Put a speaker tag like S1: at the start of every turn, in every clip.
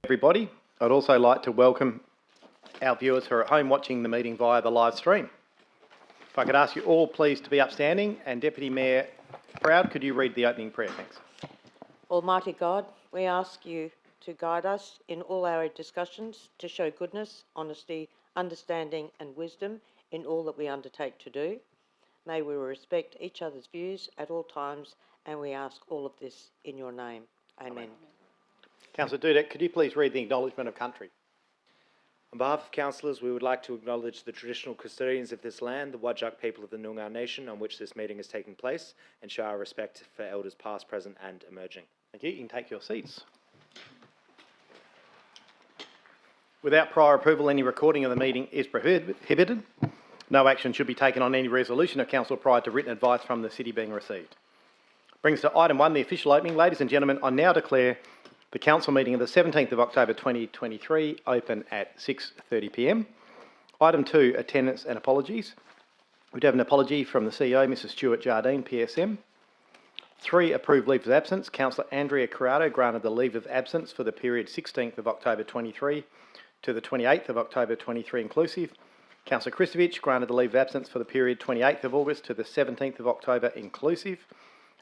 S1: Everybody. I'd also like to welcome our viewers who are at home watching the meeting via the live stream. If I could ask you all please to be upstanding, and Deputy Mayor Proud, could you read the opening prayer? Thanks.
S2: Almighty God, we ask you to guide us in all our discussions, to show goodness, honesty, understanding and wisdom in all that we undertake to do. May we respect each other's views at all times, and we ask all of this in your name. Amen.
S1: Councillor Dudek, could you please read the acknowledgement of country?
S3: On behalf of councillors, we would like to acknowledge the traditional custodians of this land, the Whadjuk people of the Noongar Nation, on which this meeting is taking place, and show our respect for elders past, present and emerging.
S1: Thank you. You can take your seats. Without prior approval, any recording of the meeting is prohibited. No action should be taken on any resolution of council prior to written advice from the city being received. Brings to item 1, the official opening. Ladies and gentlemen, I now declare the council meeting of the 17th of October 2023 open at 6:30 p.m. Item 2, attendance and apologies. We'd have an apology from the CEO, Mrs Stuart Jardine, PSM. 3, approved leave of absence. Councillor Andrea Corrado granted the leave of absence for the period 16th of October 23 to the 28th of October 23 inclusive. Councillor Kristovich granted the leave of absence for the period 28th of August to the 17th of October inclusive.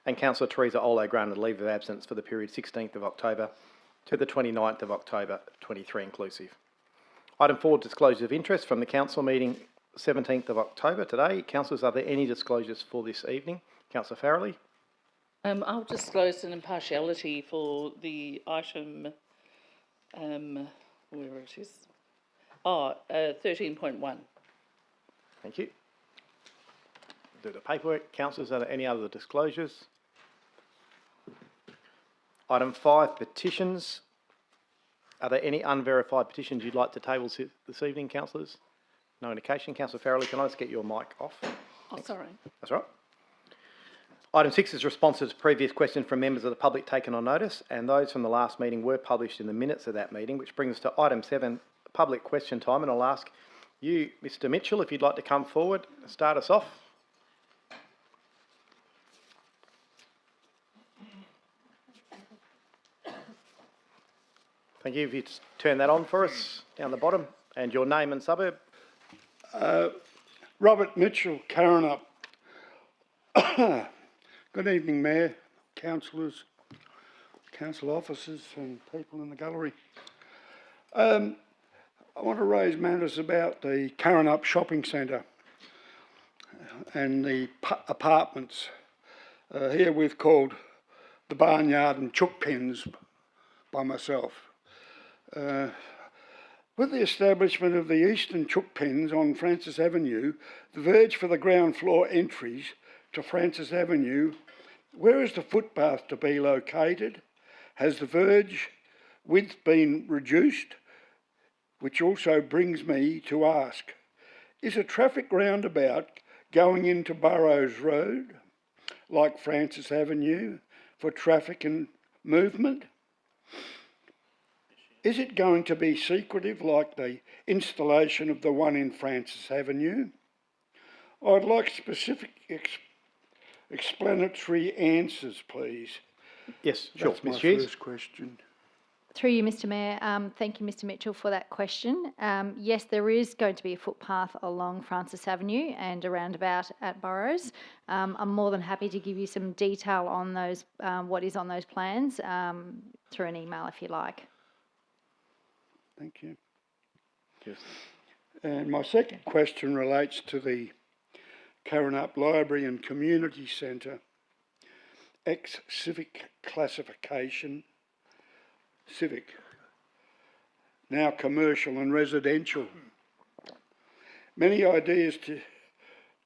S1: And Councillor Teresa Olo granted leave of absence for the period 16th of October to the 29th of October 23 inclusive. Item 4, disclosure of interest from the council meeting 17th of October today. Councillors, are there any disclosures for this evening? Councillor Farrelly.
S4: I'll disclose an impartiality for the item, where it is. 13.1.
S1: Thank you. Do the paperwork. Councillors, are there any other disclosures? Item 5, petitions. Are there any unverified petitions you'd like to table this evening, councillors? No indication. Councillor Farrelly, can I just get your mic off?
S4: Oh, sorry.
S1: That's right. Item 6 is responses to previous questions from members of the public taken on notice, and those from the last meeting were published in the minutes of that meeting, which brings us to item 7, public question time, and I'll ask you, Mr Mitchell, if you'd like to come forward and start us off. Thank you. If you turn that on for us down the bottom, and your name and suburb.
S5: Robert Mitchell, Karrinyup. Good evening, Mayor, councillors, council officers and people in the gallery. I want to raise matters about the Karrinyup Shopping Centre and the apartments. Here we've called the Barnyard and Chook Pens by myself. With the establishment of the Eastern Chook Pens on Francis Avenue, the verge for the ground floor entries to Francis Avenue, where is the footpath to be located? Has the verge width been reduced? Which also brings me to ask, is a traffic roundabout going into Burrows Road, like Francis Avenue, for traffic and movement? Is it going to be secretive like the installation of the one in Francis Avenue? I'd like specific explanatory answers, please.
S1: Yes, sure.
S5: That's my first question.
S6: Through you, Mr Mayor. Thank you, Mr Mitchell, for that question. Yes, there is going to be a footpath along Francis Avenue and a roundabout at Burrows. I'm more than happy to give you some detail on those, what is on those plans, through an email if you like.
S5: Thank you.
S1: Yes.
S5: And my second question relates to the Karrinyup Library and Community Centre, ex-civic classification, civic, now commercial and residential. Many ideas to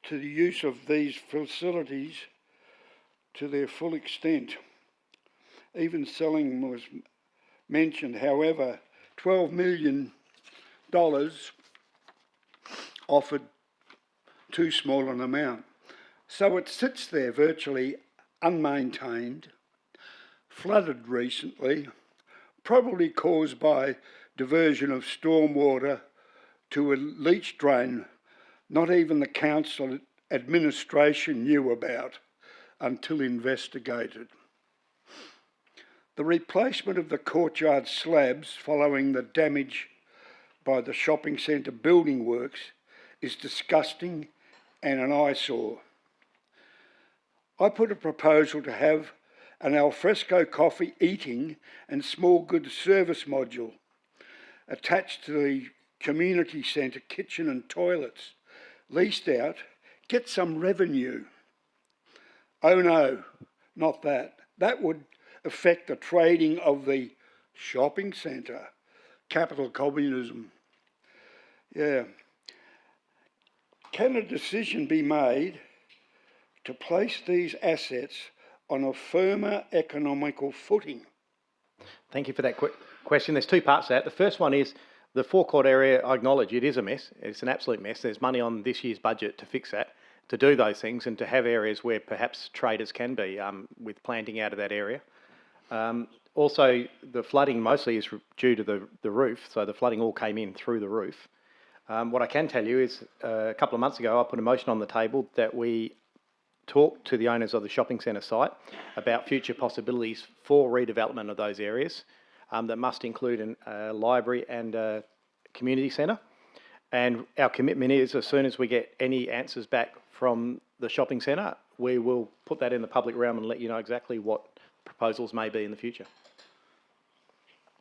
S5: the use of these facilities to their full extent. Even selling was mentioned, however, $12 million offered too small an amount. So it sits there virtually unmaintained, flooded recently, probably caused by diversion of stormwater to a leach drain not even the council administration knew about until investigated. The replacement of the courtyard slabs following the damage by the shopping centre building works is disgusting and an eyesore. I put a proposal to have an alfresco coffee eating and small goods service module attached to the community centre kitchen and toilets, leased out, get some revenue. Oh no, not that. That would affect the trading of the shopping centre. Capital communism. Yeah. Can a decision be made to place these assets on a firmer economical footing?
S1: Thank you for that question. There's two parts to that. The first one is the forecourt area. I acknowledge it is a mess. It's an absolute mess. There's money on this year's budget to fix that, to do those things, and to have areas where perhaps traders can be with planting out of that area. Also, the flooding mostly is due to the roof, so the flooding all came in through the roof. What I can tell you is a couple of months ago, I put a motion on the table that we talk to the owners of the shopping centre site about future possibilities for redevelopment of those areas that must include a library and a community centre. And our commitment is, as soon as we get any answers back from the shopping centre, we will put that in the public realm and let you know exactly what proposals may be in the future.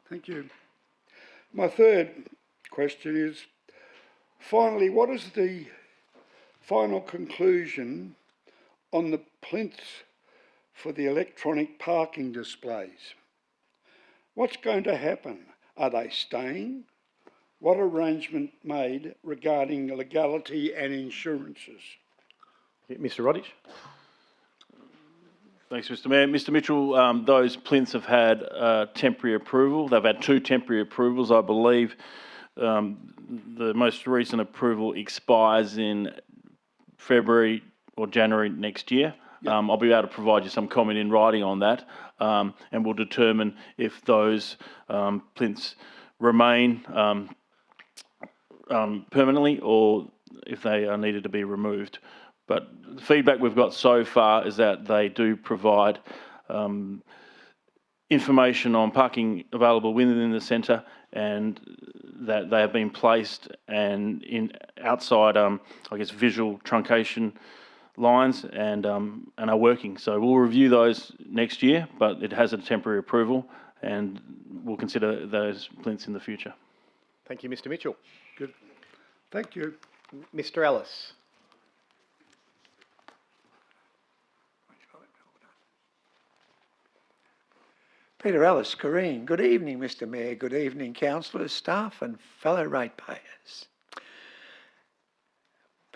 S5: Thank you. My third question is, finally, what is the final conclusion on the plinths for the electronic parking displays? What's going to happen? Are they staying? What arrangement made regarding legality and insurances?
S1: Mr. Rodich?
S7: Thanks, Mr. Mayor. Mr. Mitchell, those plinths have had temporary approval. They've had 2 temporary approvals, I believe. The most recent approval expires in February or January next year. Yep. I'll be able to provide you some comment in writing on that, and we'll determine if those plinths remain permanently or if they are needed to be removed. But the feedback we've got so far is that they do provide information on parking available within the centre, and that they have been placed and in outside, I guess, visual truncation lines and are working. So we'll review those next year, but it has a temporary approval, and we'll consider those plinths in the future.
S1: Thank you, Mr. Mitchell.
S5: Good. Thank you.
S1: Mr. Ellis.
S8: Peter Ellis, Corrine. Good evening, Mr. Mayor. Good evening, councillors, staff and fellow ratepayers.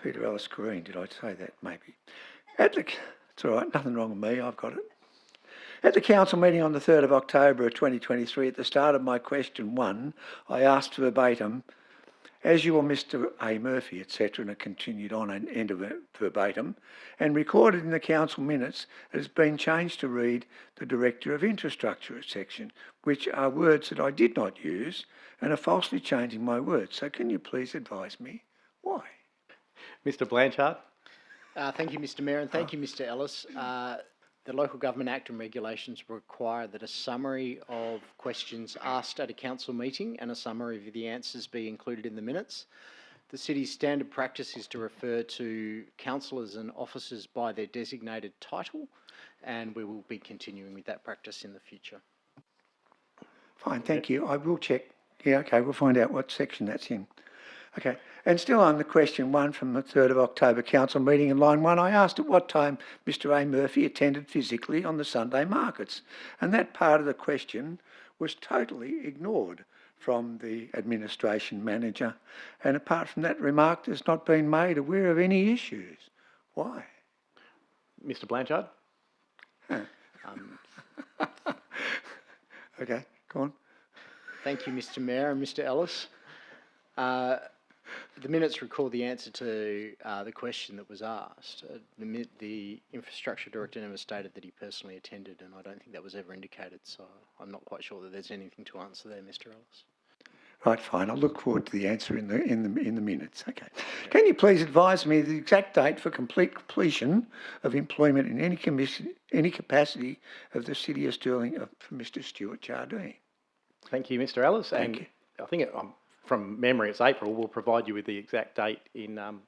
S8: Peter Ellis, Corrine, did I say that? Maybe. It's all right, nothing wrong with me, I've got it. At the council meeting on the 3rd of October of 2023, at the start of my question 1, I asked verbatim, as you or Mr. A. Murphy, etc., and it continued on and end of verbatim, and recorded in the council minutes, it has been changed to read the Director of Infrastructure section, which are words that I did not use and are falsely changing my words. So can you please advise me why?
S1: Mr. Blanchard.
S9: Thank you, Mr. Mayor, and thank you, Mr. Ellis. The Local Government Act and regulations require that a summary of questions asked at a council meeting and a summary of the answers be included in the minutes. The city's standard practice is to refer to councillors and officers by their designated title, and we will be continuing with that practice in the future.
S8: Fine, thank you. I will check. Yeah, okay, we'll find out what section that's in. Okay, and still on the question 1 from the 3rd of October council meeting in line 1, I asked at what time Mr. A. Murphy attended physically on the Sunday markets, and that part of the question was totally ignored from the administration manager, and apart from that remark, there's not been made aware of any issues. Why?
S1: Mr. Blanchard.
S8: Huh. Okay, go on.
S9: Thank you, Mr. Mayor and Mr. Ellis. The minutes record the answer to the question that was asked. The infrastructure director never stated that he personally attended, and I don't think that was ever indicated, so I'm not quite sure that there's anything to answer there, Mr. Ellis.
S8: Right, fine. I'll look forward to the answer in the minutes. Okay. Can you please advise me the exact date for completion of employment in any capacity of the City of Stirling for Mr. Stuart Jardine?
S1: Thank you, Mr Ellis.
S8: Thank
S1: and
S8: you.
S1: I think from memory it's April. We'll provide you with the exact date in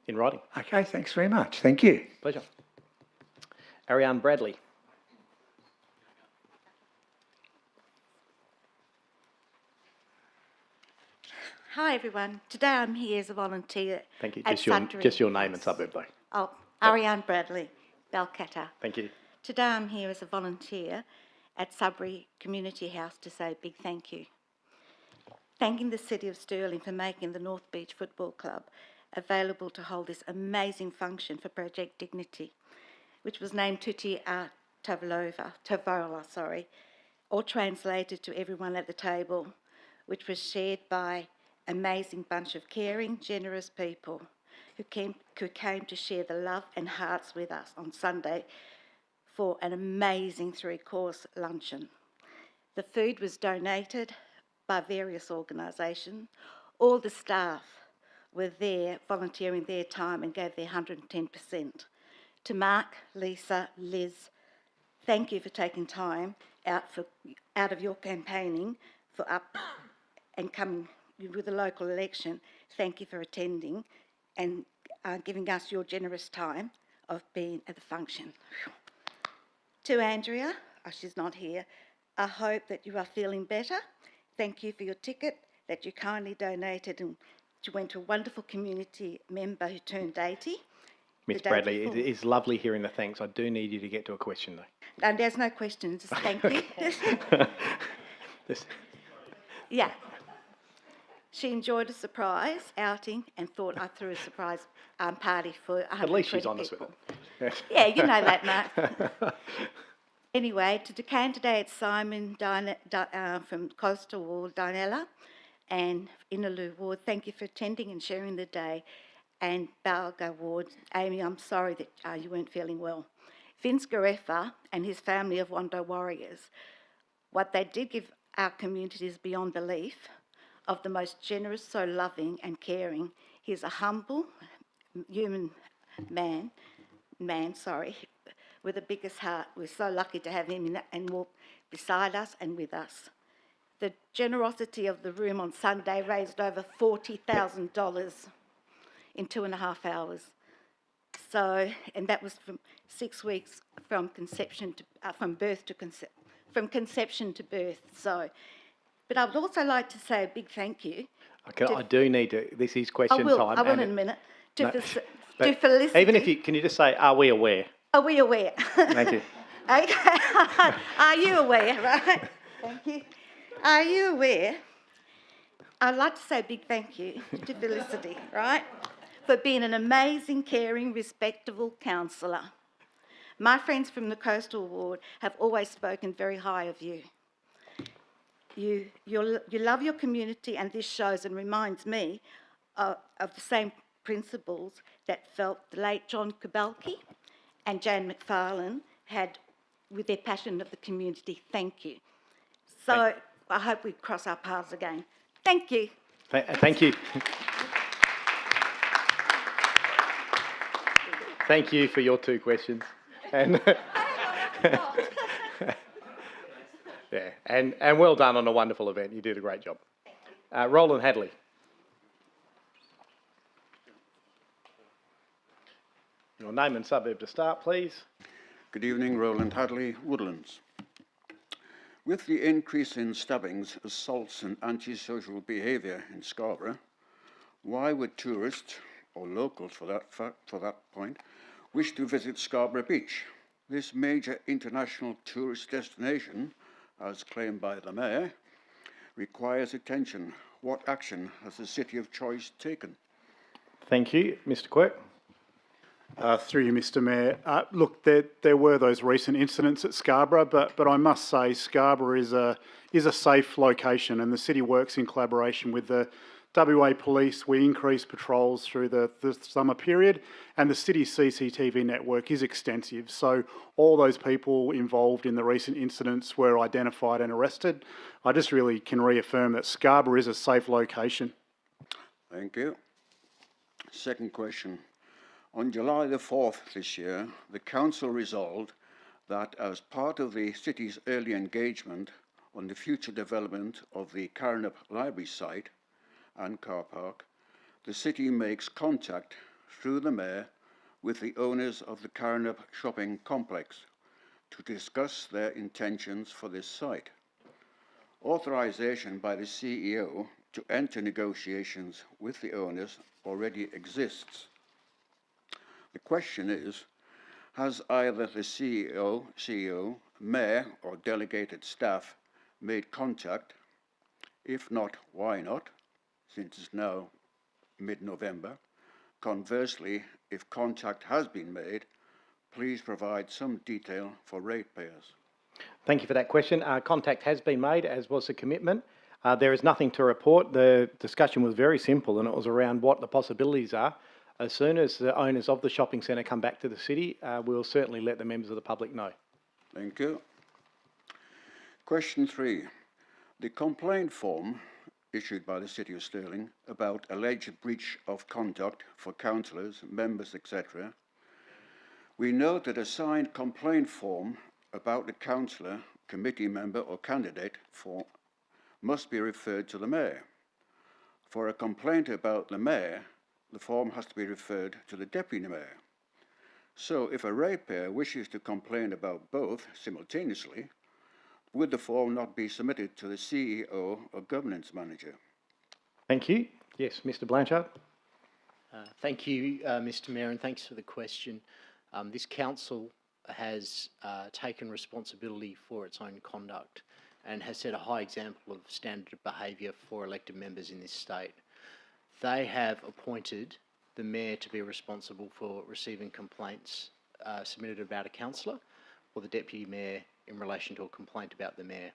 S1: writing.
S8: Okay, thanks very much. Thank you.
S1: Pleasure. Ariane Bradley.
S10: Hi everyone. Today I'm here as a volunteer.
S1: Thank you.
S10: at
S1: Just your
S10: Sudbury
S1: name and
S10: House.
S1: suburb, though.
S10: Oh, Ariane Bradley, Balcatta.
S1: Thank you.
S10: Today I'm here as a volunteer at Sudbury Community House to say a big thank you. Thanking the City of Stirling for making the North Beach Football Club available to hold this amazing function for Project Dignity, which was named Tuti Tavola, or translated to everyone at the table, which was shared by an amazing bunch of caring, generous people who came to share the love and hearts with us on Sunday for an amazing three-course luncheon. The food was donated by various organisations. All the staff were there volunteering their time and gave their 110%. To Mark, Lisa, Liz, thank you for taking time out of your campaigning for up and coming with the local election. Thank you for attending and giving us your generous time of being at the function. To Andrea, she's not here, I hope that you are feeling better. Thank you for your ticket that you kindly donated and went to a wonderful community member who turned 80.
S1: Miss Bradley, it is lovely hearing the thanks. I do need you to get to a question, though.
S10: And there's no questions, just thank you. Yeah. She enjoyed a surprise outing and thought I threw a surprise party for 120
S1: At least she's honest
S10: people.
S1: with it.
S10: Yeah, you know that, Mark. Anyway, to the candidates Simon from Coastal Ward, Dinella, and Inaloo Ward, thank you for attending and sharing the day. And Balga Ward, Amy, I'm sorry that you weren't feeling well. Vince Garefa and his family of Wando Warriors, what they did give our community is beyond belief. Of the most generous, so loving and caring. He's a humble human man, with the biggest heart. We're so lucky to have him and walk beside us and with us. The generosity of the room on Sunday raised over $40,000 in 2.5 hours. So, and that was from 6 weeks from conception to from conception to birth. So, but I would also like to say a big thank you.
S1: Okay, I do need to. This is question time.
S10: I will in a minute. To
S1: but
S10: Felicity.
S1: even if you can you just say, are we aware?
S10: Are we aware?
S1: Thank you.
S10: Okay. Are you aware? Right. Thank you. Are you aware? I'd like to say a big thank you to Felicity, right, for being an amazing, caring, respectable councillor. My friends from the Coastal Ward have always spoken very high of you. You love your community, and this shows and reminds me of the same principles that felt the late John Kabalki and Jan McFarlane had with their passion of the community. Thank you. So I hope we cross our paths again. Thank you.
S1: Thank you. Thank you for your 2 questions. And yeah, and well done on a wonderful event. You did a great job. Roland Hadley. Your name and suburb to start, please.
S11: Good evening, Roland Hadley, Woodlands. With the increase in stabbings, assaults and antisocial behaviour in Scarborough, why would tourists, or locals for that point, wish to visit Scarborough Beach? This major international tourist destination, as claimed by the Mayor, requires attention. What action has the City of Choice taken?
S1: Thank you. Mr Quirk.
S12: Through you, Mr Mayor. Look, there were those recent incidents at Scarborough, but I must say Scarborough is a safe location, and the City works in collaboration with the WA Police, we increased patrols through the summer period, and the city's CCTV network is extensive. So all those people involved in the recent incidents were identified and arrested. I just really can reaffirm that Scarborough is a safe location.
S11: Thank you. Second question. On July the 4th this year, the Council resolved that as part of the city's early engagement on the future development of the Carnup Library site and car park, the city makes contact through the Mayor with the owners of the Carnup shopping complex to discuss their intentions for this site. Authorisation by the CEO to enter negotiations with the owners already exists. The question is, has either the CEO, Mayor or delegated staff made contact? If not, why not, since it's now mid-November? Conversely, if contact has been made, please provide some detail for ratepayers.
S1: Thank you for that question. Contact has been made, as was the commitment. There is nothing to report. The discussion was very simple, and it was around what the possibilities are. As soon as the owners of the shopping centre come back to the city, we'll certainly let the members of the public know.
S11: Thank you. Question 3. The complaint form issued by the City of Stirling about alleged breach of conduct for councillors, members, etc. We note that a signed complaint form about the councillor, committee member or candidate must be referred to the Mayor. For a complaint about the Mayor, the form has to be referred to the Deputy Mayor. So if a ratepayer wishes to complain about both simultaneously, would the form not be submitted to the CEO or Governance Manager?
S1: Thank you. Yes, Mr Blanchard.
S9: Thank you, Mr Mayor, and thanks for the question. This council has taken responsibility for its own conduct and has set a high example of standard behaviour for elected members in this state. They have appointed the Mayor to be responsible for receiving complaints submitted about a councillor, or the Deputy Mayor in relation to a complaint about the Mayor.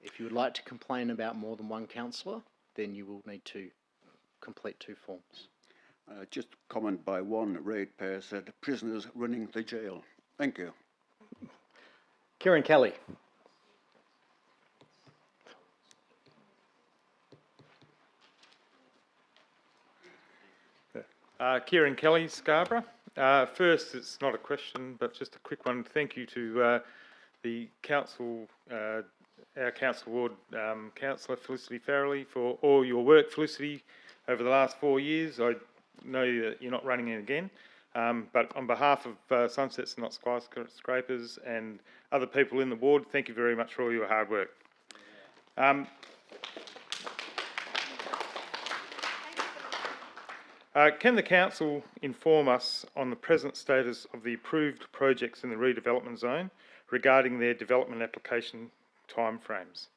S9: If you would like to complain about more than one councillor, then you will need to complete 2 forms.
S11: Just comment by one ratepayer said, prisoners running the jail. Thank you.
S1: Kieran Kelly.
S13: Kieran Kelly, Scarborough. First, it's not a question, but just a quick one. Thank you to the council, our council ward councillor Felicity Farrelly, for all your work, Felicity, over the last 4 years. I know that you're not running it again, but on behalf of Sunsets Not Skyscrapers and other people in the ward, thank you very much for all your hard work. Can the council inform us on the present status of the approved projects in the redevelopment zone regarding their development application timeframes?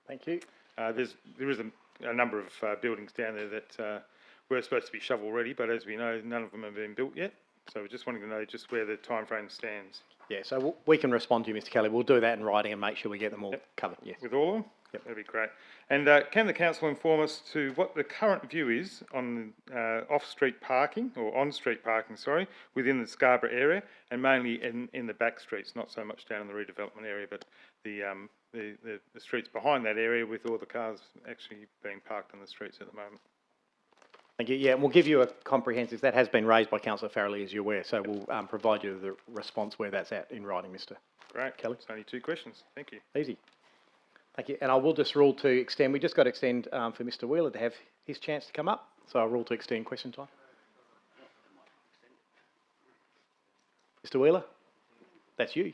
S1: Thank you.
S13: There is a number of buildings down there that were supposed to be shovel ready, but as we know, none of them have been built yet. So we're just wanting to know just where the timeframe stands.
S1: Yeah, so we can respond to you, Mr Kelly. We'll do that in writing and make sure we get them all covered. Yes.
S13: With all of them?
S1: Yep.
S13: That'd be great. And can the council inform us to what the current view is on off-street parking, or on-street parking, sorry, within the Scarborough area, and mainly in the back streets, not so much down in the redevelopment area, but the streets behind that area with all the cars actually being parked on the streets at the moment.
S1: Thank you. Yeah, and we'll give you a comprehensive. That has been raised by Councillor Farrelly, as you're aware, so we'll provide you the response where that's at in writing, Mr.
S13: Great.
S1: Kelly.
S13: It's only 2 questions. Thank you.
S1: Easy. Thank you. And I will just rule to extend. We just got to extend for Mr. Wheeler to have his chance to come up. So I'll rule to extend question time. Mr. Wheeler, that's you.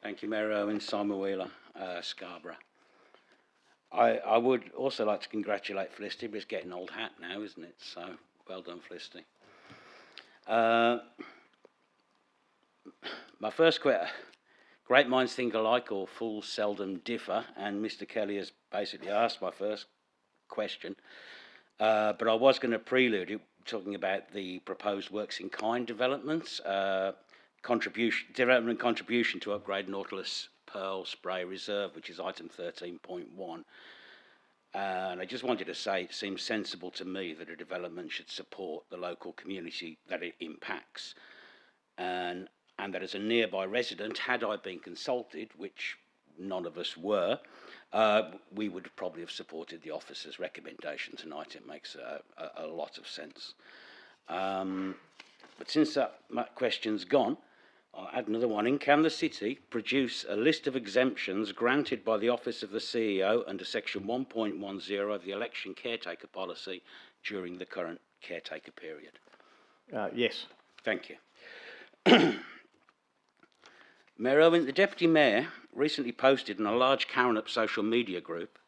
S14: Thank you, Mayor Owen. Simon Wheeler, Scarborough. I would also like to congratulate Felicity, but it's getting old hat now, isn't it? So well done, Felicity. My first question. Great minds think alike, or fools seldom differ, and Mr. Kelly has basically asked my first question. But I was going to prelude it, talking about the proposed works in kind developments, development contribution to upgrade Nautilus Pearl Spray Reserve, which is item 13.1. And I just wanted to say it seems sensible to me that a development should support the local community that it impacts. And that as a nearby resident, had I been consulted, which none of us were, we would probably have supported the officer's recommendation tonight. It makes a lot of sense. But since that question's gone, I'll add another one in. Can the City produce a list of exemptions granted by the Office of the CEO under Section 1.10 of the Election Caretaker Policy during the current caretaker period?
S1: Yes.
S14: Thank you. Mayor Owen, the Deputy Mayor recently posted in a large Karrinyup social media group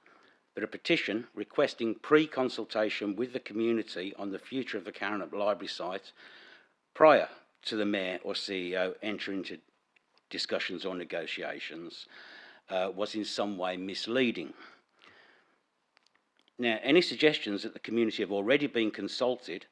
S14: that a petition requesting pre-consultation with the community on the future of the Karrinyup Library site prior to the Mayor or CEO entering into discussions or negotiations was in some way misleading. Now, any suggestions that the community have already been consulted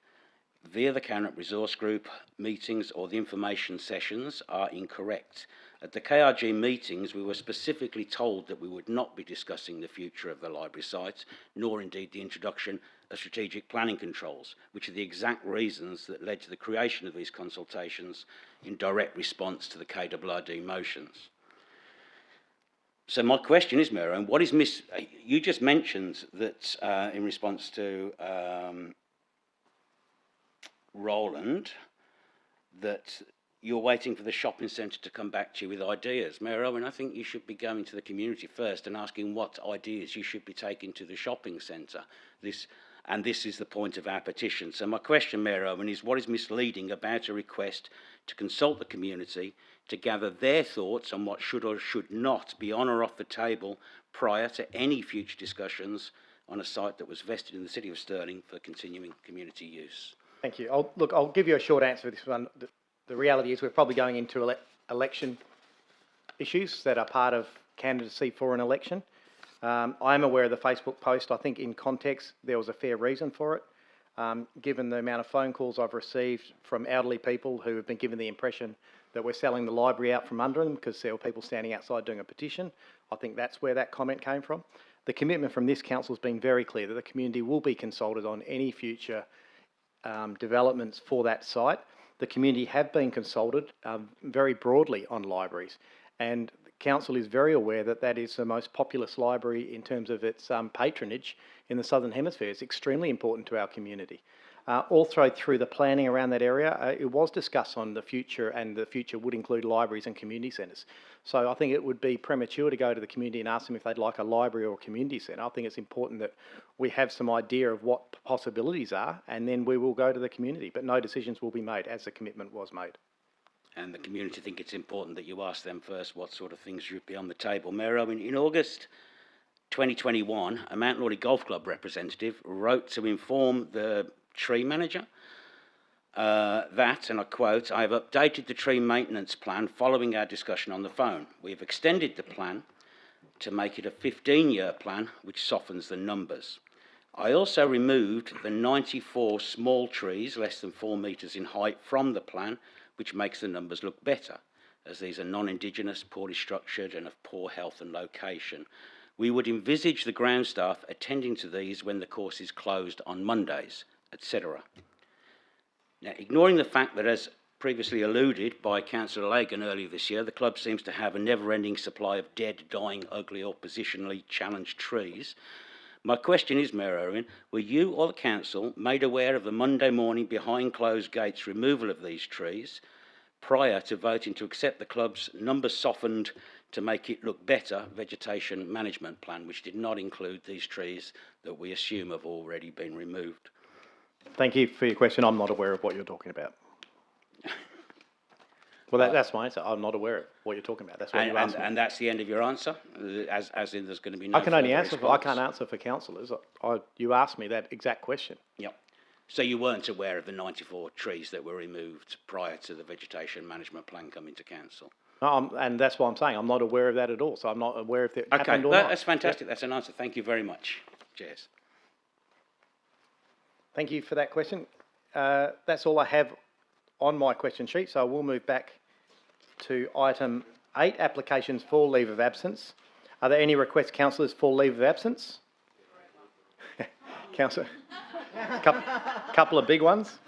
S14: via the Karrinyup Resource Group meetings or the information sessions are incorrect. At the KRG meetings, we were specifically told that we would not be discussing the future of the library site, nor indeed the introduction of strategic planning controls, which are the exact reasons that led to the creation of these consultations in direct response to the KWRD motions. So my question is, Mayor, what is you just mentioned that in response to Roland, that you're waiting for the shopping centre to come back to you with ideas. Mayor Owen, I think you should be going to the community first and asking what ideas you should be taking to the shopping centre. This is the point of our petition. So my question, Mayor Owen, is what is misleading about a request to consult the community to gather their thoughts on what should or should not be on or off the table prior to any future discussions on a site that was vested in the City of Stirling for continuing community use?
S1: Thank you. I'll give you a short answer for this one. The reality is we're probably going into election issues that are part of candidacy for an election. I am aware of the Facebook post. I think in context there was a fair reason for it, given the amount of phone calls I've received from elderly people who have been given the impression that we're selling the library out from under them because there were people standing outside doing a petition. I think that's where that comment came from. The commitment from this council has been very clear that the community will be consulted on any future developments for that site. The community have been consulted very broadly on libraries, and the council is very aware that that is the most populous library in terms of its patronage in the Southern Hemisphere. It's extremely important to our community. Also through the planning around that area, it was discussed on the future, and the future would include libraries and community centres. So I think it would be premature to go to the community and ask them if they'd like a library or a community centre. I think it's important that we have some idea of what possibilities are, and then we will go to the community. But no decisions will be made as the commitment was made.
S14: And the community think it's important that you ask them first what sort of things should be on the table. Mayor Owen, in August 2021, a Mount Lawley Golf Club representative wrote to inform the tree manager that, and I quote, "I have updated the tree maintenance plan following our discussion on the phone. We have extended the plan to make it a 15-year plan, which softens the numbers. I also removed the 94 small trees, less than 4 metres in height, from the plan, which makes the numbers look better, as these are non-Indigenous, poorly structured and of poor health and location. We would envisage the ground staff attending to these when the course is closed on Mondays, etc." Now, ignoring the fact that, as previously alluded by Councillor Lagan earlier this year, the club seems to have a never-ending supply of dead, dying, ugly or positionally challenged trees, my question is, Mayor Owen, were you or the council made aware of the Monday morning behind closed gates removal of these trees prior to voting to accept the club's number softened to make it look better vegetation management plan, which did not include these trees that we assume have already been removed?
S1: Thank you for your question. I'm not aware of what you're talking about. Well, that's my answer. I'm not aware of what you're talking about. That's what you asked me.
S14: And that's the end of your answer? As in there's going to be no
S1: I can only
S14: further
S1: answer
S14: response?
S1: I can't answer for councillors. You asked me that exact question.
S14: Yep. So you weren't aware of the 94 trees that were removed prior to the vegetation management plan coming to council?
S1: No, and that's why I'm saying I'm not aware of that at all. So I'm not aware if it happened or not.
S14: That's fantastic. That's an answer. Thank you very much. Cheers.
S1: Thank you for that question. That's all I have on my question sheet, so we'll move back to item 8, applications for leave of absence. Are there any requests, councillors, for leave of absence? Councillor, couple of big ones.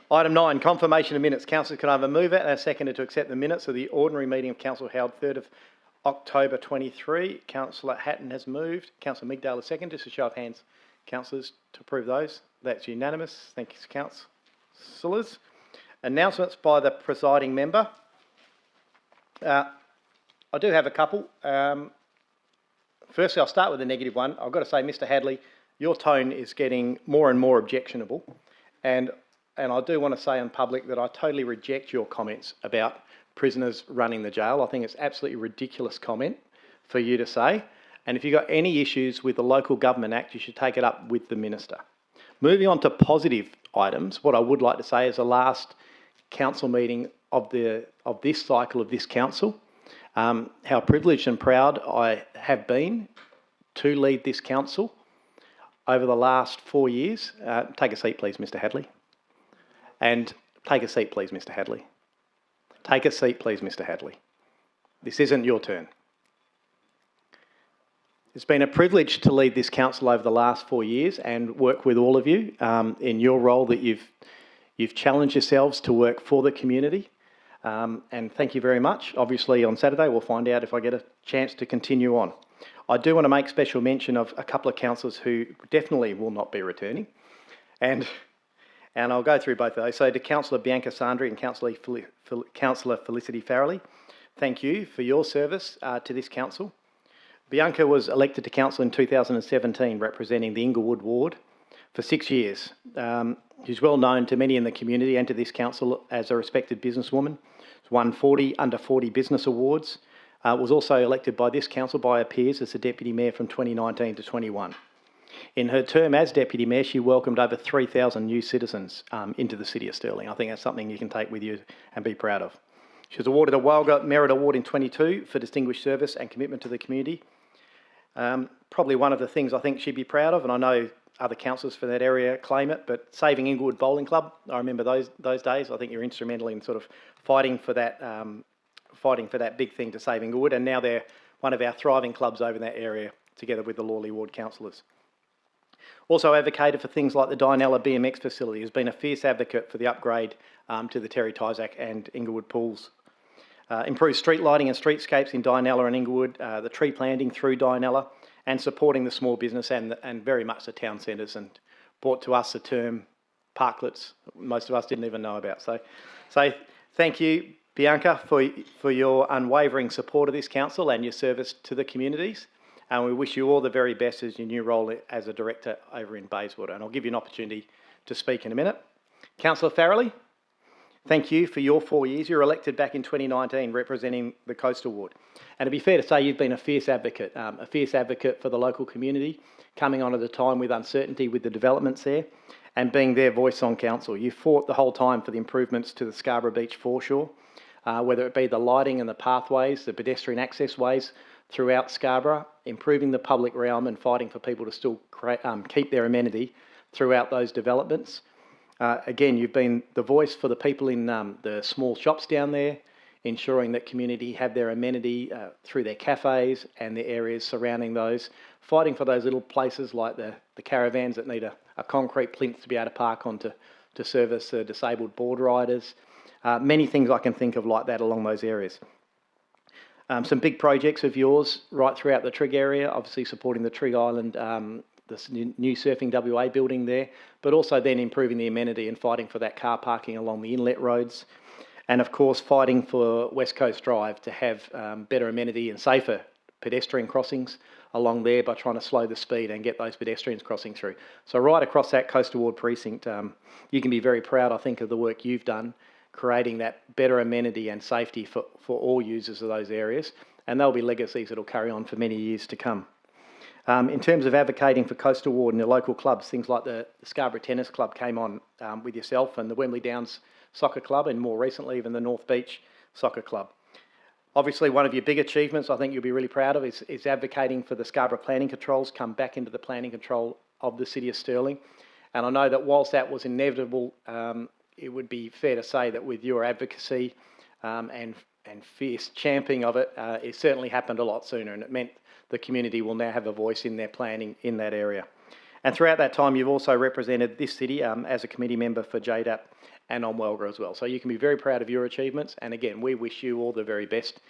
S1: Item 9, confirmation of minutes. Councillors, can I have a mover and a seconder to accept the minutes of the ordinary meeting of Council held 3rd of October 23. Councillor Hatton has moved. Councillor Migdale has seconded. Just a show of hands, councillors, to approve those. That's unanimous. Thank you, councillors. Announcements by the presiding member. I do have a couple. Firstly, I'll start with the negative one. I've got to say, Mr Hadley, your tone is getting more and more objectionable. And I do want to say in public that I totally reject your comments about prisoners running the jail. I think it's absolutely ridiculous comment for you to say. And if you've got any issues with the Local Government Act, you should take it up with the Minister. Moving on to positive items, what I would like to say is the last council meeting of this cycle of this council, how privileged and proud I have been to lead this council over the last 4 years. Take a seat, please, Mr Hadley. And take a seat, please, Mr Hadley. Take a seat, please, Mr Hadley. This isn't your turn. It's been a privilege to lead this council over the last 4 years and work with all of you in your role that you've challenged yourselves to work for the community. And thank you very much. Obviously, on Saturday, we'll find out if I get a chance to continue on. I do want to make special mention of a couple of councillors who definitely will not be returning. And I'll go through both of those. So to Councillor Bianca Sandri and Councillor Felicity Farrelly, thank you for your service to this council. Bianca was elected to council in 2017, representing the Inglewood ward for 6 years. She's well known to many in the community and to this council as a respected businesswoman. She's won 40 under 40 business awards. Was also elected by this council by her peers as the Deputy Mayor from 2019 to 21. In her term as Deputy Mayor, she welcomed over 3,000 new citizens into the City of Stirling. I think that's something you can take with you and be proud of. She was awarded a Walga Merit Award in 22 for distinguished service and commitment to the community. Probably one of the things I think she'd be proud of, and I know other councillors for that area claim it, but saving Inglewood Bowling Club, I remember those days. I think you're instrumental in sort of fighting for that big thing to save Inglewood, and now they're one of our thriving clubs over in that area, together with the Lawley Ward councillors. Also advocated for things like the Dianella BMX facility, has been a fierce advocate for the upgrade to the Terry Tyzack and Inglewood pools. Improved street lighting and streetscapes in Dianella and Inglewood, the tree planting through Dianella, and supporting the small business and very much the town centres, and brought to us the term parklets most of us didn't even know about. So thank you, Bianca, for your unwavering support of this council and your service to the communities. And we wish you all the very best as your new role as a director over in Bayswater. And I'll give you an opportunity to speak in a minute. Councillor Farrelly, thank you for your 4 years. You were elected back in 2019 representing the Coastal Ward. And to be fair to say, you've been a fierce advocate for the local community, coming on at a time with uncertainty with the developments there and being their voice on council. You fought the whole time for the improvements to the Scarborough Beach foreshore, whether it be the lighting and the pathways, the pedestrian access ways throughout Scarborough, improving the public realm and fighting for people to still keep their amenity throughout those developments. Again, you've been the voice for the people in the small shops down there, ensuring that community have their amenity through their cafes and the areas surrounding those, fighting for those little places like the caravans that need a concrete plinth to be able to park on to service disabled board riders. Many things I can think of like that along those areas. Some big projects of yours right throughout the Trigg area, obviously supporting the Trigg Island, this new Surfing WA building there, but also then improving the amenity and fighting for that car parking along the inlet roads. And of course, fighting for West Coast Drive to have better amenity and safer pedestrian crossings along there by trying to slow the speed and get those pedestrians crossing through. So right across that Coastal Ward precinct, you can be very proud, I think, of the work you've done, creating that better amenity and safety for all users of those areas. And there'll be legacies that'll carry on for many years to come. In terms of advocating for Coastal Ward and your local clubs, things like the Scarborough Tennis Club came on with yourself, and the Wembley Downs Soccer Club, and more recently even the North Beach Soccer Club. Obviously, one of your big achievements I think you'll be really proud of is advocating for the Scarborough planning controls come back into the planning control of the City of Stirling. And I know that whilst that was inevitable, it would be fair to say that with your advocacy and and fierce championing of it, it certainly happened a lot sooner, and it meant the community will now have a voice in their planning in that area. And throughout that time, you've also represented this city as a committee member for JDAP and on Welga as well. So you can be very proud of your achievements. And again, we wish you all the very best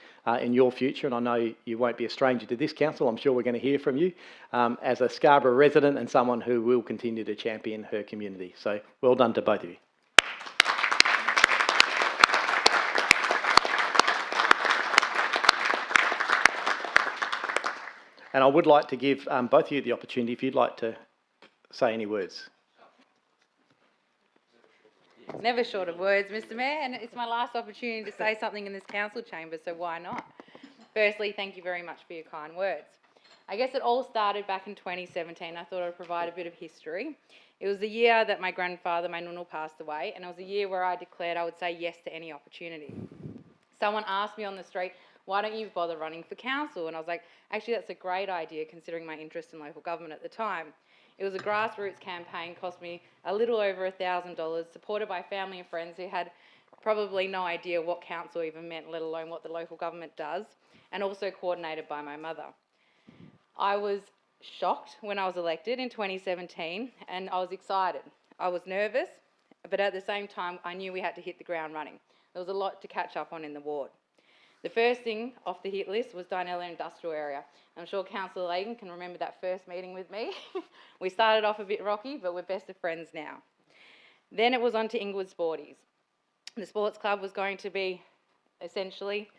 S1: in your future. And I know you won't be a stranger to this council. I'm sure we're going to hear from you as a Scarborough resident and someone who will continue to champion her community. So well done to both of you. And I would like to give both of you the opportunity if you'd like to say any words.
S15: Never short of words, Mr Mayor, and it's my last opportunity to say something in this council chamber, so why not? Firstly, thank you very much for your kind words. I guess it all started back in 2017. I thought I'd provide a bit of history. It was the year that my grandfather, my nunnu, passed away, and it was a year where I declared I would say yes to any opportunity. Someone asked me on the street, why don't you bother running for council? And I was like, actually, that's a great idea considering my interest in local government at the time. It was a grassroots campaign, cost me a little over $1,000, supported by family and friends who had probably no idea what council even meant, let alone what the local government does, and also coordinated by my mother. I was shocked when I was elected in 2017, and I was excited. I was nervous, but at the same time, I knew we had to hit the ground running. There was a lot to catch up on in the ward. The first thing off the hit list was Dinella Industrial Area. I'm sure Councillor Lagan can remember that first meeting with me. We started off a bit rocky, but we're best of friends now. Then it was on to Inglewood Sporties. The sports club was going to be essentially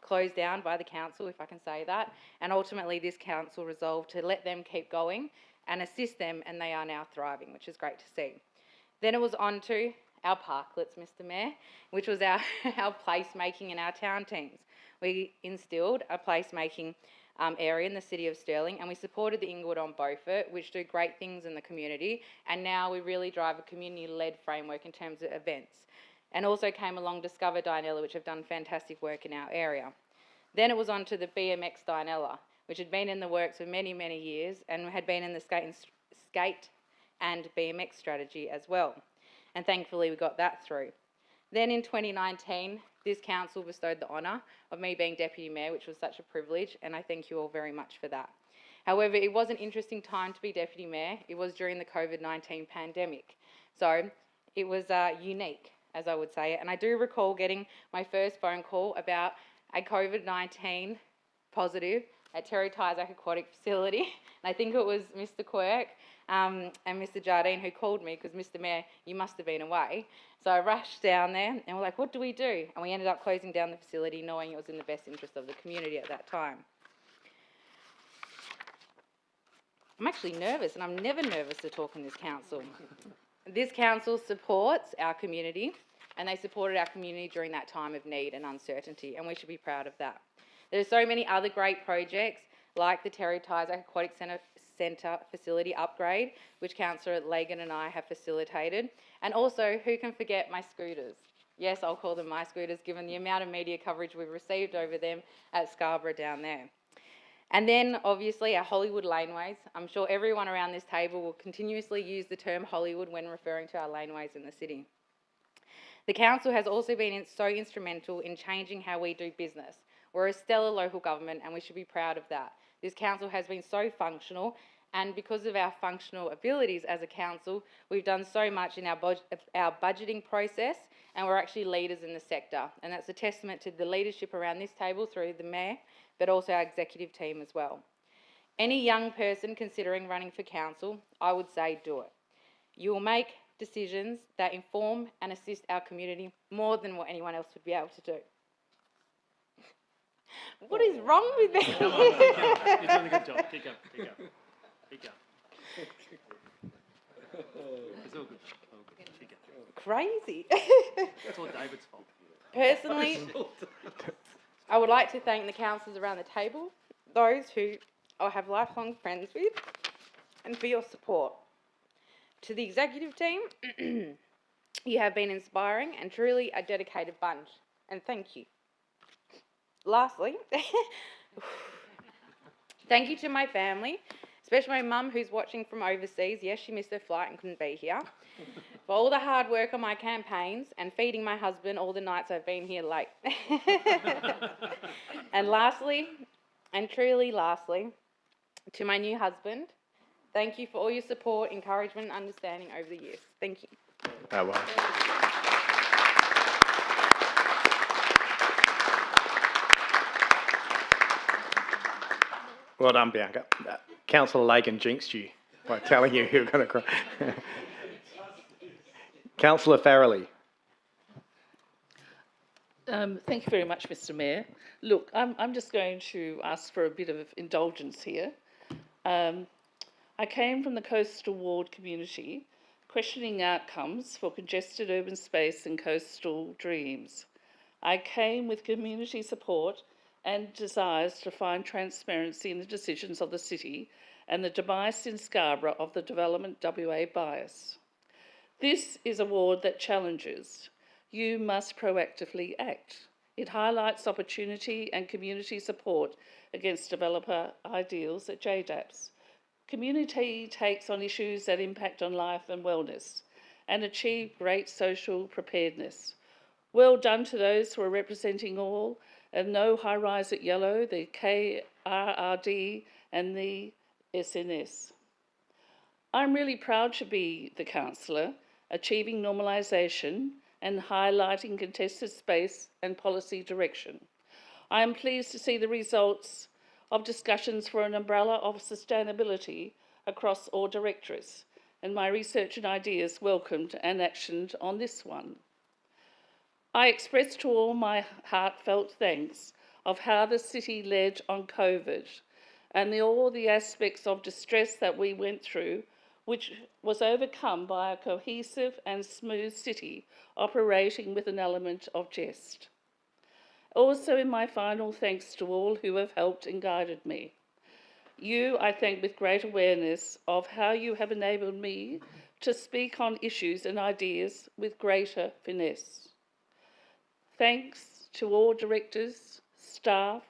S15: closed down by the council, if I can say that, and ultimately this council resolved to let them keep going and assist them, and they are now thriving, which is great to see. Then it was on to our parklets, Mr Mayor, which was our placemaking in our town teams. We instilled a placemaking area in the city of Stirling, and we supported the Inglewood on Beaufort, which do great things in the community, and now we really drive a community-led framework in terms of events. And also came along Discover Dinella, which have done fantastic work in our area. Then it was on to the BMX Dinella, which had been in the works for many, many years and had been in the skate and BMX strategy as well. And thankfully we got that through. Then in 2019, this council bestowed the honour of me being Deputy Mayor, which was such a privilege, and I thank you all very much for that. However, it was an interesting time to be Deputy Mayor. It was during the COVID-19 pandemic. So it was unique, as I would say. And I do recall getting my first phone call about a COVID-19 positive at Terry Tyzack Aquatic Facility. And I think it was Mr Quirk and Mr Jardine who called me because, Mr Mayor, you must have been away. So I rushed down there and we're like, what do we do? And we ended up closing down the facility knowing it was in the best interest of the community at that time. I'm actually nervous, and I'm never nervous to talk in this council. This council supports our community, and they supported our community during that time of need and uncertainty, and we should be proud of that. There are so many other great projects like the Terry Tyzack Aquatic Centre facility upgrade, which Councillor Lagan and I have facilitated. And also, who can forget my scooters? Yes, I'll call them my scooters, given the amount of media coverage we've received over them at Scarborough down there. And then, obviously, our Hollywood laneways. I'm sure everyone around this table will continuously use the term Hollywood when referring to our laneways in the city. The council has also been so instrumental in changing how we do business. We're a stellar local government, and we should be proud of that. This council has been so functional, and because of our functional abilities as a council, we've done so much in our budgeting process, and we're actually leaders in the sector. And that's a testament to the leadership around this table through the Mayor, but also our executive team as well. Any young person considering running for council, I would say do it. You will make decisions that inform and assist our community more than what anyone else would be able to do. What is wrong with me?
S7: Come on, keep going. You're doing a good job. Keep going. Keep going. Keep going. It's all good. All good. Keep going.
S15: Crazy.
S7: That's all David's fault.
S15: Personally, I would like to thank the councillors around the table, those who I have lifelong friends with, and for your support. To the executive team, you have been inspiring and truly a dedicated bunch, and thank you. Lastly, thank you to my family, especially my mum who's watching from overseas. Yes, she missed her flight and couldn't be here. For all the hard work on my campaigns and feeding my husband all the nights I've been here late. And lastly, and truly lastly, to my new husband, thank you for all your support, encouragement and understanding over the years. Thank you.
S1: Oh, well. Well done, Bianca. Councillor Lagan jinxed you by telling you were going to cry. Councillor Farrelly.
S4: Thank you very much, Mr. Mayor. Look, I'm just going to ask for a bit of indulgence here. I came from the coastal ward community, questioning outcomes for congested urban space and coastal dreams. I came with community support and desires to find transparency in the decisions of the city and the demise in Scarborough of the Development WA bias. This is a ward that challenges. You must proactively act. It highlights opportunity and community support against developer ideals at JDAPS. Community takes on issues that impact on life and wellness and achieve great social preparedness. Well done to those who are representing all and No High Rise at Yellow, the KRRD and the SNS. I'm really proud to be the councillor achieving normalisation and highlighting contested space and policy direction. I am pleased to see the results of discussions for an umbrella of sustainability across all directorates, and my research and ideas welcomed and actioned on this one. I express to all my heartfelt thanks of how the city led on COVID and all the aspects of distress that we went through, which was overcome by a cohesive and smooth city operating with an element of jest. Also, in my final thanks to all who have helped and guided me. You, I thank with great awareness of how you have enabled me to speak on issues and ideas with greater finesse. Thanks to all directors, staff,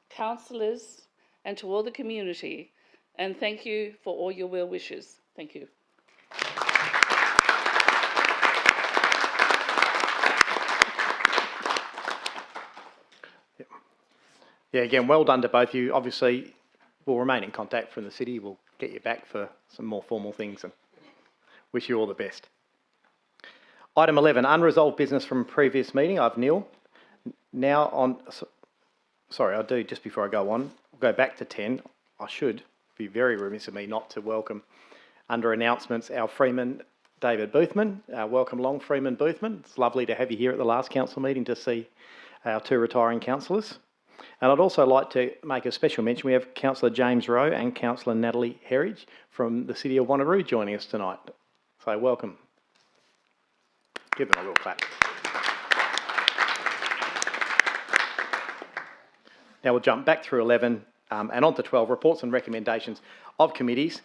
S4: councillors, and to all the community, and thank you for all your well wishes. Thank you.
S1: Yeah, again, well done to both of you. Obviously, we'll remain in contact from the city. We'll get you back for some more formal things and wish you all the best. Item 11, unresolved business from a previous meeting. I've Neil. Now on, sorry, I do, just before I go on, go back to 10. I should be very remiss of me not to welcome, under announcements, our Freeman David Boothman. Welcome along, Freeman Boothman. It's lovely to have you here at the last council meeting to see our two retiring councillors. And I'd also like to make a special mention. We have Councillor James Rowe and Councillor Natalie Herridge from the City of Wanneroo joining us tonight. So welcome. Give them a little clap. Now we'll jump back through 11 and on to 12, reports and recommendations of committees.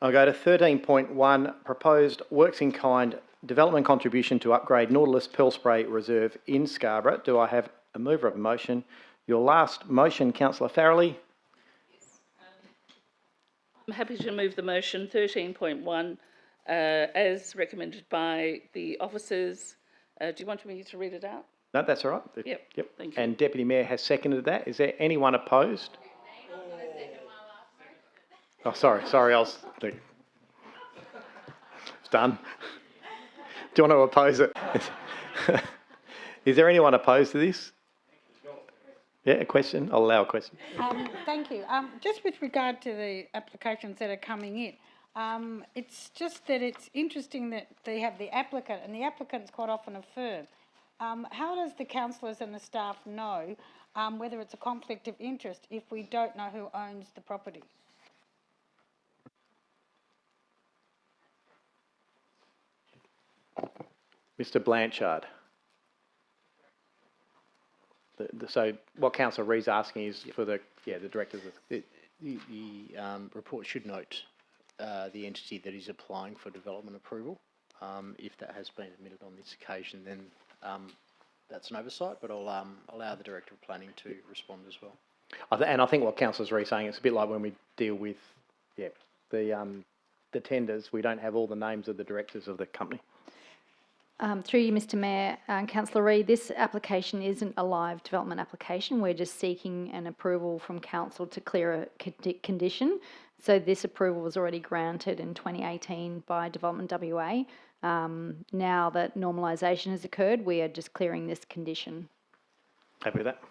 S1: I'll go to 13.1, proposed works in kind development contribution to upgrade Nautilus Pearl Spray Reserve in Scarborough. Do I have a mover of a motion? Your last motion, Councillor Farrelly.
S4: I'm happy to move the motion 13.1 as recommended by the officers. Do you want me to read it out?
S1: No, that's all right.
S4: Yep. Thank you.
S1: And Deputy Mayor has seconded that. Is there anyone opposed? Oh, sorry, I was... It's done. Do you want to oppose it? Is there anyone opposed to this? Yeah, a question? I'll allow a question.
S16: Thank you. Just with regard to the applications that are coming in, it's just that it's interesting that they have the applicant, and the applicant's quite often a firm. How does the councillors and the staff know whether it's a conflict of interest if we don't know who owns the property?
S1: Mr. Blanchard. So what Councillor Ree's asking is for the directors.
S9: The report should note the entity that is applying for development approval. If that has been admitted on this occasion, then that's an oversight, but I'll allow the Director of Planning to respond as well.
S1: And I think what Councillor Ree's saying, it's a bit like when we deal with Yeah, the tenders, we don't have all the names of the directors of the company.
S6: Through you, Mr Mayor, Councillor Reid, this application isn't a live development application. We're just seeking an approval from council to clear a condition. So this approval was already granted in 2018 by Development WA. Now that normalisation has occurred, we are just clearing this condition.
S1: Happy with that?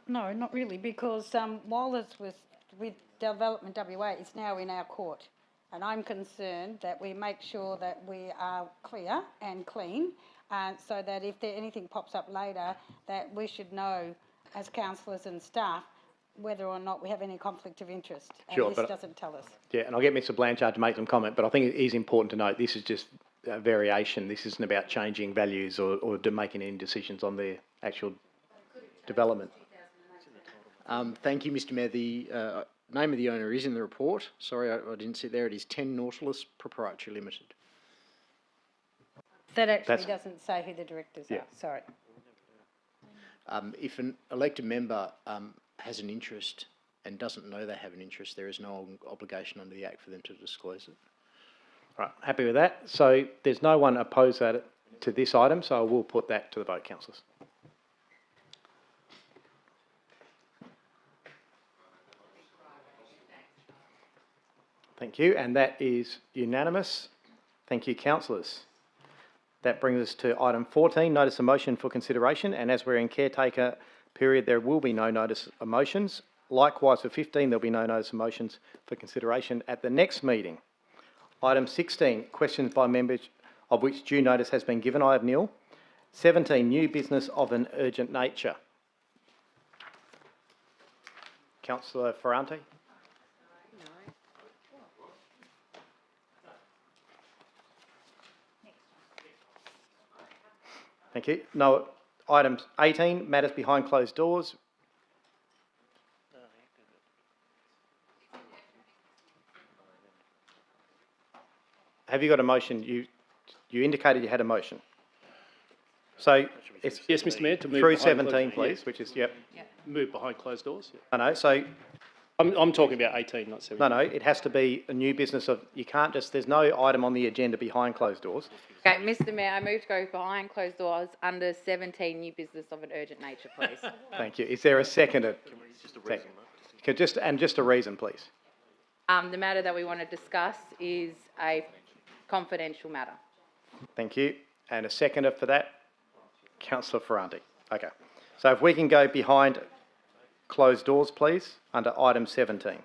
S16: No, not really, because while this was with Development WA, it's now in our court. And I'm concerned that we make sure that we are clear and clean, so that if anything pops up later, that we should know as councillors and staff whether or not we have any conflict of interest.
S1: Sure,
S16: And this doesn't tell us.
S1: Yeah, and I'll get Mr Blanchard to make some comment, but I think it is important to note this is just a variation. This isn't about changing values or making any decisions on the actual development.
S9: Thank you, Mr Mayor. The name of the owner is in the report. Sorry, I didn't see it there. It is 10 Nautilus Proprietary Limited.
S16: That actually doesn't say who the directors
S1: Yeah.
S16: are, sorry.
S9: If an elected member has an interest and doesn't know they have an interest, there is no obligation under the Act for them to disclose it.
S1: Right, happy with that. So there's no one opposed to this item, so I will put that to the vote, councillors. Thank you, and that is unanimous. Thank you, councillors. That brings us to item 14, notice of motion for consideration, and as we're in caretaker period, there will be no notice of motions. Likewise, for 15, there'll be no notice of motions for consideration at the next meeting. Item 16, questions by members of which due notice has been given. I have nil. 17, new business of an urgent nature. Councillor Ferrante. Thank you. No. Item 18, matters behind closed doors. Have you got a motion? You indicated you had a motion. So it's
S17: yes, Mr Mayor, to move
S1: through
S17: behind
S1: 17,
S17: closed,
S1: please,
S17: yeah.
S1: which is, yep.
S17: Move behind closed doors. Yeah.
S1: I know, so...
S17: I'm talking about 18, not 17.
S1: No, it has to be a new business of, you can't just, there's no item on the agenda behind closed doors.
S15: Okay, Mr Mayor, I move to go behind closed doors under 17, new business of an urgent nature, please.
S1: Thank you. Is there a second? Just a reason, please.
S15: The matter that we want to discuss is a confidential matter.
S1: Thank you. And a seconder for that? Councillor Ferrante. Okay. So if we can go behind closed doors, please, under item 17.